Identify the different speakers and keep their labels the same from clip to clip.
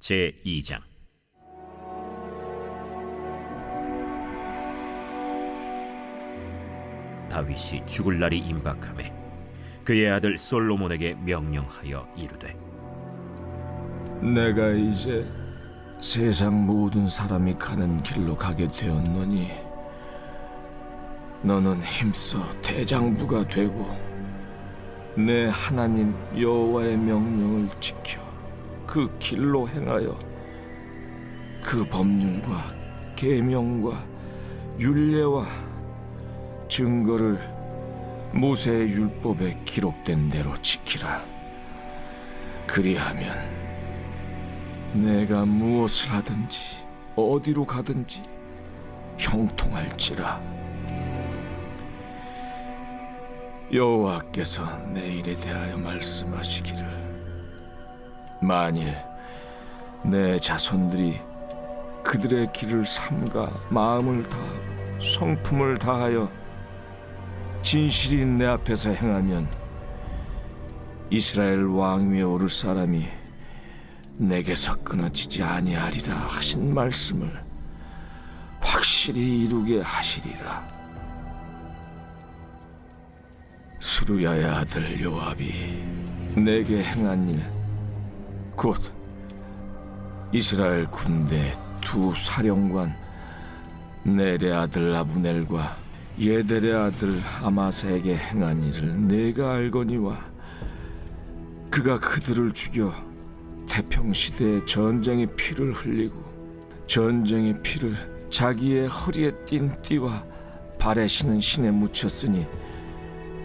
Speaker 1: 제2장. 다윗이 죽을 날이 임박하매 그의 아들 솔로몬에게 명령하여 이르되,
Speaker 2: 내가 이제 세상 모든 사람이 가는 길로 가게 되었노니 너는 힘써 대장부가 되고 내 하나님 여호와의 명령을 지켜 그 길로 행하여 그 법률과 계명과 율례와 증거를 모세의 율법에 기록된 대로 지키라. 그리하면 내가 무엇을 하든지 어디로 가든지 형통할지라. 여호와께서 내 일에 대하여 말씀하시기를, 만일 내 자손들이 그들의 길을 삼가 마음을 다하고 성품을 다하여 진실이 내 앞에서 행하면 이스라엘 왕위에 오를 사람이 내게서 끊어지지 아니하리라 하신 말씀을 확실히 이루게 하시리라. 스루야의 아들 요압이 내게 행한 일, 곧 이스라엘 군대 두 사령관 넬의 아들 아브넬과 예델의 아들 아마사에게 행한 일을 내가 알거니와, 그가 그들을 죽여 태평시대에 전쟁의 피를 흘리고 전쟁의 피를 자기의 허리에 띤 띠와 발에 신은 신에 묻혔으니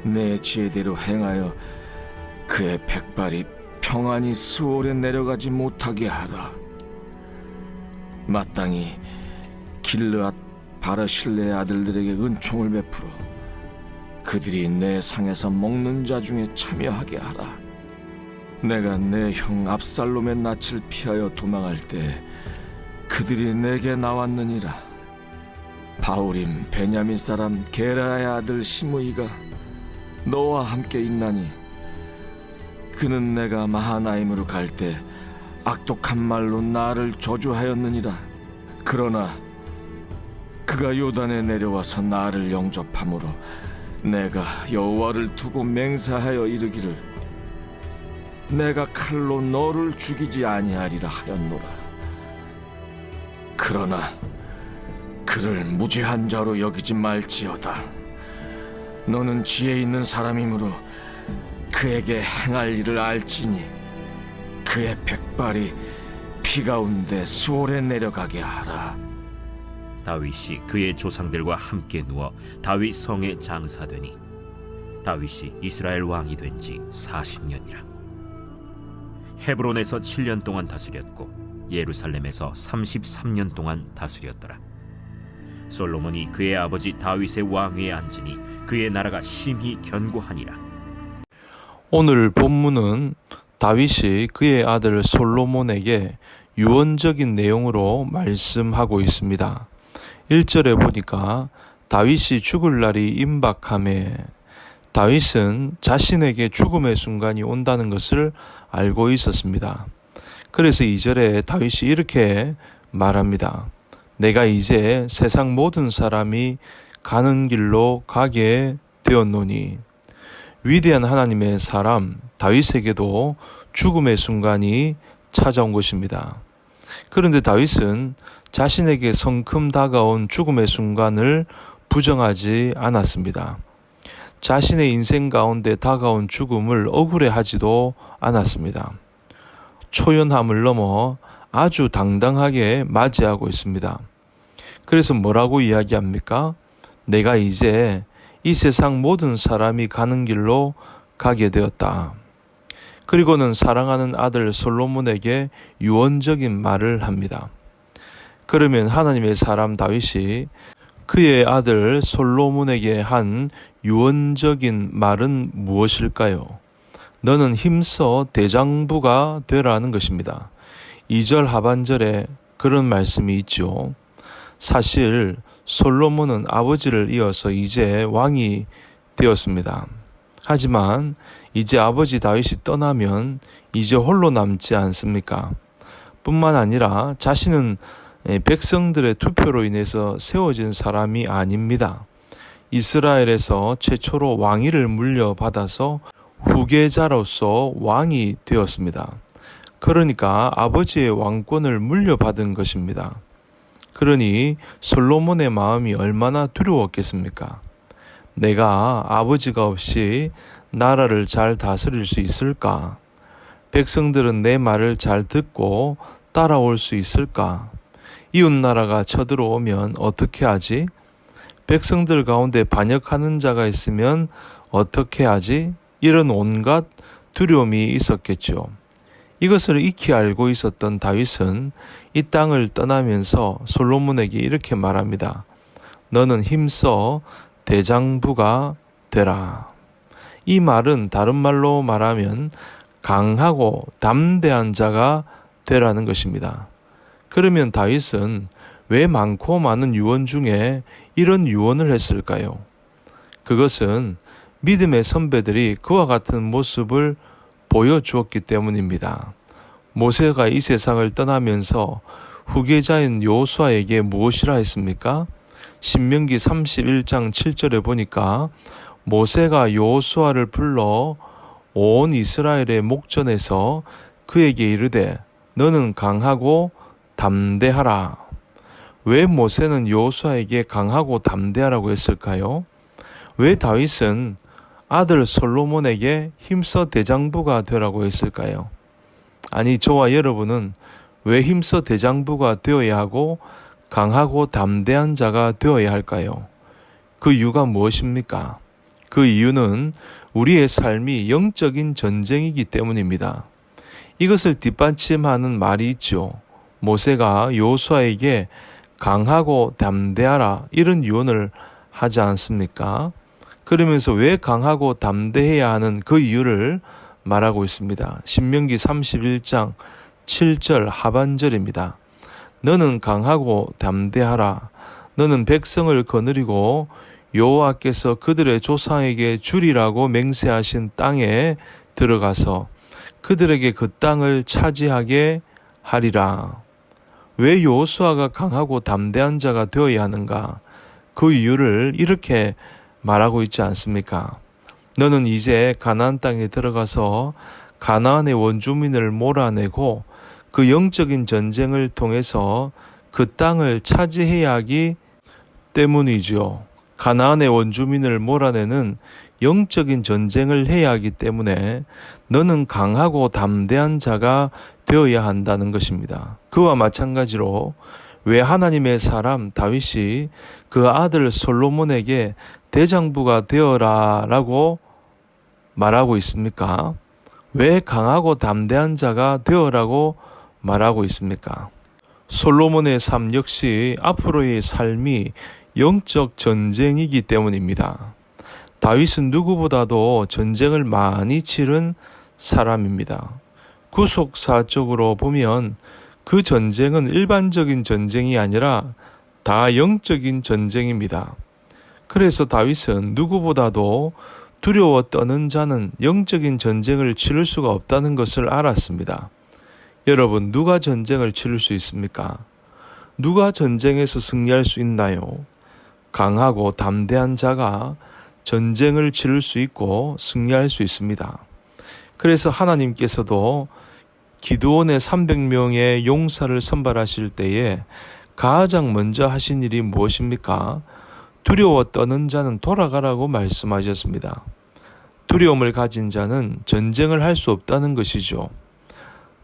Speaker 2: 내 지혜대로 행하여 그의 백발이 평안히 스올에 내려가지 못하게 하라. 마땅히 길르앗 바르실레의 아들들에게 은총을 베풀어 그들이 내 상에서 먹는 자 중에 참여하게 하라. 내가 내 형 압살롬의 낯을 피하여 도망할 때 그들이 내게 나왔느니라. 바울임 베냐민 사람 게라의 아들 시므이가 너와 함께 있나니, 그는 내가 마하나임으로 갈 때 악독한 말로 나를 저주하였느니라. 그러나 그가 요단에 내려와서 나를 영접함으로 내가 여호와를 두고 맹세하여 이르기를, 내가 칼로 너를 죽이지 아니하리라 하였노라. 그러나 그를 무죄한 자로 여기지 말지어다. 너는 지혜 있는 사람이므로 그에게 행할 일을 알지니 그의 백발이 피 가운데 수월에 내려가게 하라.
Speaker 1: 다윗이 그의 조상들과 함께 누워 다윗 성에 장사되니 다윗이 이스라엘 왕이 된 지 40년이라. 헤브론에서 7년 동안 다스렸고 예루살렘에서 33년 동안 다스렸더라. 솔로몬이 그의 아버지 다윗의 왕위에 앉으니 그의 나라가 심히 견고하니라.
Speaker 3: 오늘 본문은 다윗이 그의 아들 솔로몬에게 유언적인 내용으로 말씀하고 있습니다. 1절에 보니까 다윗이 죽을 날이 임박하매, 다윗은 자신에게 죽음의 순간이 온다는 것을 알고 있었습니다. 그래서 2절에 다윗이 이렇게 말합니다. 내가 이제 세상 모든 사람이 가는 길로 가게 되었노니, 위대한 하나님의 사람 다윗에게도 죽음의 순간이 찾아온 것입니다. 그런데 다윗은 자신에게 성큼 다가온 죽음의 순간을 부정하지 않았습니다. 자신의 인생 가운데 다가온 죽음을 억울해하지도 않았습니다. 초연함을 넘어 아주 당당하게 맞이하고 있습니다. 그래서 뭐라고 이야기합니까? 내가 이제 이 세상 모든 사람이 가는 길로 가게 되었다. 그리고는 사랑하는 아들 솔로몬에게 유언적인 말을 합니다. 그러면 하나님의 사람 다윗이 그의 아들 솔로몬에게 한 유언적인 말은 무엇일까요? 너는 힘써 대장부가 되라는 것입니다. 2절 하반절에 그런 말씀이 있죠. 사실 솔로몬은 아버지를 이어서 이제 왕이 되었습니다. 하지만 이제 아버지 다윗이 떠나면 이제 홀로 남지 않습니까? 뿐만 아니라 자신은 백성들의 투표로 인해서 세워진 사람이 아닙니다. 이스라엘에서 최초로 왕위를 물려받아서 후계자로서 왕이 되었습니다. 그러니까 아버지의 왕권을 물려받은 것입니다. 그러니 솔로몬의 마음이 얼마나 두려웠겠습니까? 내가 아버지가 없이 나라를 잘 다스릴 수 있을까? 백성들은 내 말을 잘 듣고 따라올 수 있을까? 이웃나라가 쳐들어오면 어떻게 하지? 백성들 가운데 반역하는 자가 있으면 어떻게 하지? 이런 온갖 두려움이 있었겠죠. 이것을 익히 알고 있었던 다윗은 이 땅을 떠나면서 솔로몬에게 이렇게 말합니다. 너는 힘써 대장부가 되라. 이 말은 다른 말로 말하면 강하고 담대한 자가 되라는 것입니다. 그러면 다윗은 왜 많고 많은 유언 중에 이런 유언을 했을까요? 그것은 믿음의 선배들이 그와 같은 모습을 보여주었기 때문입니다. 모세가 이 세상을 떠나면서 후계자인 여호수아에게 무엇이라 했습니까? 신명기 31장 7절에 보니까 모세가 여호수아를 불러 온 이스라엘의 목전에서 그에게 이르되 너는 강하고 담대하라. 왜 모세는 여호수아에게 강하고 담대하라고 했을까요? 왜 다윗은 아들 솔로몬에게 힘써 대장부가 되라고 했을까요? 아니, 저와 여러분은 왜 힘써 대장부가 되어야 하고 강하고 담대한 자가 되어야 할까요? 그 이유가 무엇입니까? 그 이유는 우리의 삶이 영적인 전쟁이기 때문입니다. 이것을 뒷받침하는 말이 있죠. 모세가 여호수아에게 강하고 담대하라 이런 유언을 하지 않습니까? 그러면서 왜 강하고 담대해야 하는 그 이유를 말하고 있습니다. 신명기 31장 7절 하반절입니다. 너는 강하고 담대하라. 너는 백성을 거느리고 여호와께서 그들의 조상에게 주리라고 맹세하신 땅에 들어가서 그들에게 그 땅을 차지하게 하리라. 왜 여호수아가 강하고 담대한 자가 되어야 하는가? 그 이유를 이렇게 말하고 있지 않습니까? 너는 이제 가나안 땅에 들어가서 가나안의 원주민을 몰아내고 그 영적인 전쟁을 통해서 그 땅을 차지해야 하기 때문이죠. 가나안의 원주민을 몰아내는 영적인 전쟁을 해야 하기 때문에 너는 강하고 담대한 자가 되어야 한다는 것입니다. 그와 마찬가지로 왜 하나님의 사람 다윗이 그 아들 솔로몬에게 대장부가 되어라 라고 말하고 있습니까? 왜 강하고 담대한 자가 되어라고 말하고 있습니까? 솔로몬의 삶 역시 앞으로의 삶이 영적 전쟁이기 때문입니다. 다윗은 누구보다도 전쟁을 많이 치른 사람입니다. 구속사적으로 보면 그 전쟁은 일반적인 전쟁이 아니라 다 영적인 전쟁입니다. 그래서 다윗은 누구보다도 두려워 떠는 자는 영적인 전쟁을 치를 수가 없다는 것을 알았습니다. 여러분, 누가 전쟁을 치를 수 있습니까? 누가 전쟁에서 승리할 수 있나요? 강하고 담대한 자가 전쟁을 치를 수 있고 승리할 수 있습니다. 그래서 하나님께서도 기드온의 300명의 용사를 선발하실 때에 가장 먼저 하신 일이 무엇입니까? 두려워 떠는 자는 돌아가라고 말씀하셨습니다. 두려움을 가진 자는 전쟁을 할 수 없다는 것이죠.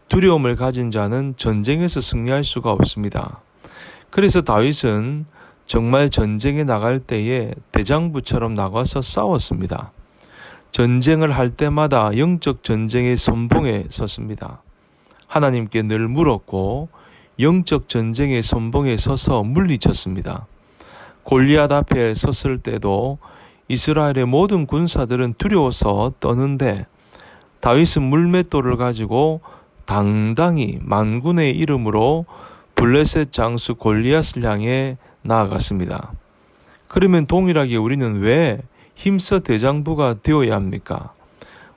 Speaker 3: 두려움을 가진 자는 전쟁에서 승리할 수가 없습니다. 그래서 다윗은 정말 전쟁에 나갈 때에 대장부처럼 나가서 싸웠습니다. 전쟁을 할 때마다 영적 전쟁의 선봉에 섰습니다. 하나님께 늘 물었고 영적 전쟁의 선봉에 서서 물리쳤습니다. 골리앗 앞에 섰을 때도 이스라엘의 모든 군사들은 두려워서 떠는데 다윗은 물맷돌을 가지고 당당히 만군의 이름으로 블레셋 장수 골리앗을 향해 나아갔습니다. 그러면 동일하게 우리는 왜 힘써 대장부가 되어야 합니까?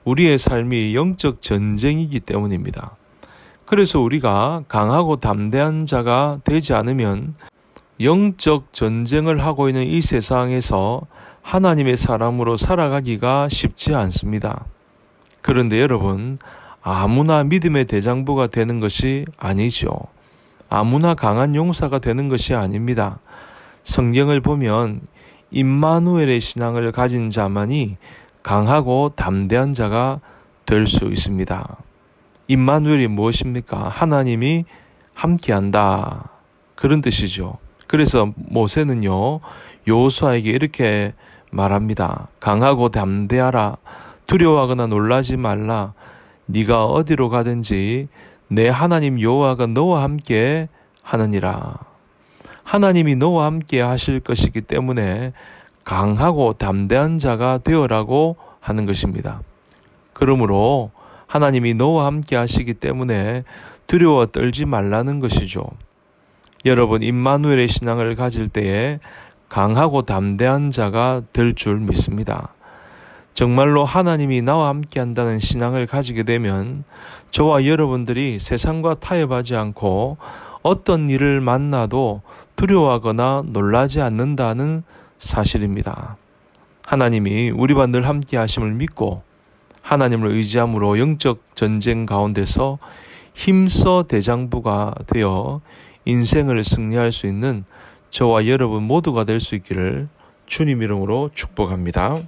Speaker 3: 우리의 삶이 영적 전쟁이기 때문입니다. 그래서 우리가 강하고 담대한 자가 되지 않으면 영적 전쟁을 하고 있는 이 세상에서 하나님의 사람으로 살아가기가 쉽지 않습니다. 그런데 여러분, 아무나 믿음의 대장부가 되는 것이 아니죠. 아무나 강한 용사가 되는 것이 아닙니다. 성경을 보면 임마누엘의 신앙을 가진 자만이 강하고 담대한 자가 될 수 있습니다. 임마누엘이 무엇입니까? 하나님이 함께한다. 그런 뜻이죠. 그래서 모세는요, 여호수아에게 이렇게 말합니다. 강하고 담대하라. 두려워하거나 놀라지 말라. 네가 어디로 가든지 내 하나님 여호와가 너와 함께 하느니라. 하나님이 너와 함께 하실 것이기 때문에 강하고 담대한 자가 되어라고 하는 것입니다. 그러므로 하나님이 너와 함께 하시기 때문에 두려워 떨지 말라는 것이죠. 여러분, 임마누엘의 신앙을 가질 때에 강하고 담대한 자가 될 줄 믿습니다. 정말로 하나님이 나와 함께 한다는 신앙을 가지게 되면 저와 여러분들이 세상과 타협하지 않고 어떤 일을 만나도 두려워하거나 놀라지 않는다는 사실입니다. 하나님이 우리와 늘 함께 하심을 믿고 하나님을 의지함으로 영적 전쟁 가운데서 힘써 대장부가 되어 인생을 승리할 수 있는 저와 여러분 모두가 될 수 있기를 주님 이름으로 축복합니다.